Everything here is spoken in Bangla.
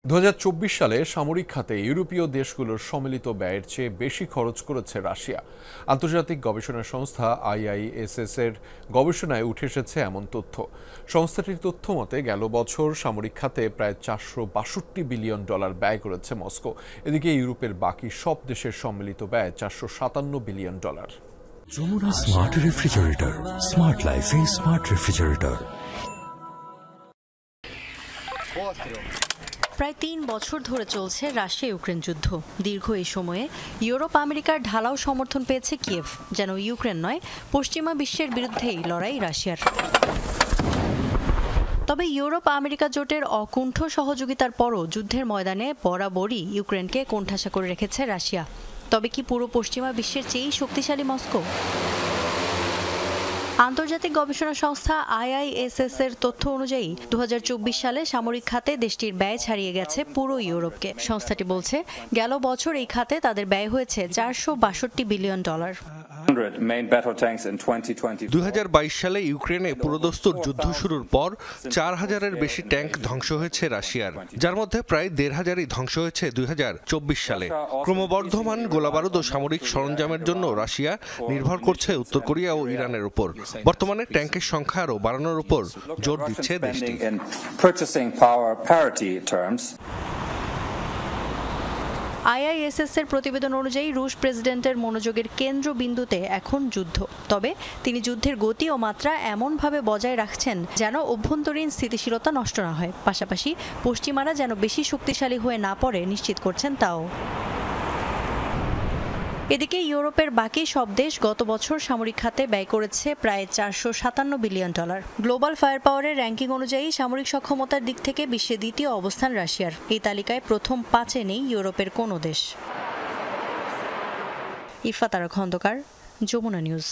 ২০২৪ সালে সামরিক খাতে ইউরোপীয় দেশগুলোর সম্মিলিত ব্যয়ের চেয়ে বেশি খরচ করেছে রাশিয়া। আন্তর্জাতিক গবেষণা সংস্থা আইআইএসএস এর গবেষণায় উঠে এসেছে এমন তথ্য। সংস্থাটির তথ্য মতে গেল বছর সামরিক খাতে প্রায় $462 বিলিয়ন ব্যয় করেছে মস্কো। এদিকে ইউরোপের বাকি সব দেশের সম্মিলিত ব্যয় $457 billion. Jamuna smart refrigerator, smart লাইফে স্মার্ট রেফ্রিজারেটর। প্রায় ৩ বছর ধরে চলছে রাশিয়া ইউক্রেন যুদ্ধ। দীর্ঘ এই সময়ে ইউরোপ আমেরিকার ঢালাও সমর্থন পেয়েছে কিয়েভ। যেন ইউক্রেন নয়, পশ্চিমা বিশ্বের বিরুদ্ধেই লড়াই রাশিয়ার। তবে ইউরোপ আমেরিকা জোটের অকুণ্ঠ সহযোগিতার পরও যুদ্ধের ময়দানে বরাবরই ইউক্রেনকে কোণঠাসা করে রেখেছে রাশিয়া। তবে কি পুরো পশ্চিমা বিশ্বের চেয়েই শক্তিশালী মস্কো? আন্তর্জাতিক গবেষণা সংস্থা আইআইএসএস এর তথ্য অনুযায়ী ২০২৪ সালে সামরিক খাতে দেশটির ব্যয় ছাড়িয়ে গেছে পুরো ইউরোপকে। সংস্থাটি বলছে গেল বছর এই খাতে তাদের ব্যয় হয়েছে $462 বিলিয়ন। ২০২২ সালে ইউক্রেনে পুরোদস্তুর যুদ্ধ শুরুর পর ৪,০০০-এর বেশি ট্যাঙ্ক ধ্বংস হয়েছে রাশিয়ার, যার মধ্যে প্রায় ১,৫০০-ই ধ্বংস হয়েছে ২০২৪ সালে। ক্রমবর্ধমান গোলাবারুদ ও সামরিক সরঞ্জামের জন্য রাশিয়া নির্ভর করছে উত্তর কোরিয়া ও ইরানের উপর। বর্তমানে ট্যাঙ্কের সংখ্যা আরও বাড়ানোর উপর জোর দিচ্ছে দেশটি। আইআইএসএস এর প্রতিবেদন অনুযায়ী রুশ প্রেসিডেন্টের মনোযোগের কেন্দ্রবিন্দুতে এখন যুদ্ধ। তবে তিনি যুদ্ধের গতি ও মাত্রা এমনভাবে বজায় রাখছেন যেন অভ্যন্তরীণ স্থিতিশীলতা নষ্ট না হয়। পাশাপাশি পশ্চিমারা যেন বেশি শক্তিশালী হয়ে না পড়ে নিশ্চিত করছেন তাও। এদিকে ইউরোপের বাকি সব দেশ গত বছর সামরিক খাতে ব্যয় করেছে প্রায় $457 বিলিয়ন। গ্লোবাল ফায়ার পাওয়ারের র্যাঙ্কিং অনুযায়ী সামরিক সক্ষমতার দিক থেকে বিশ্বে দ্বিতীয় অবস্থান রাশিয়ার। এই তালিকায় প্রথম 5-এ নেই ইউরোপের কোনো দেশ। ইফাত আরা খন্দকার, যমুনা নিউজ।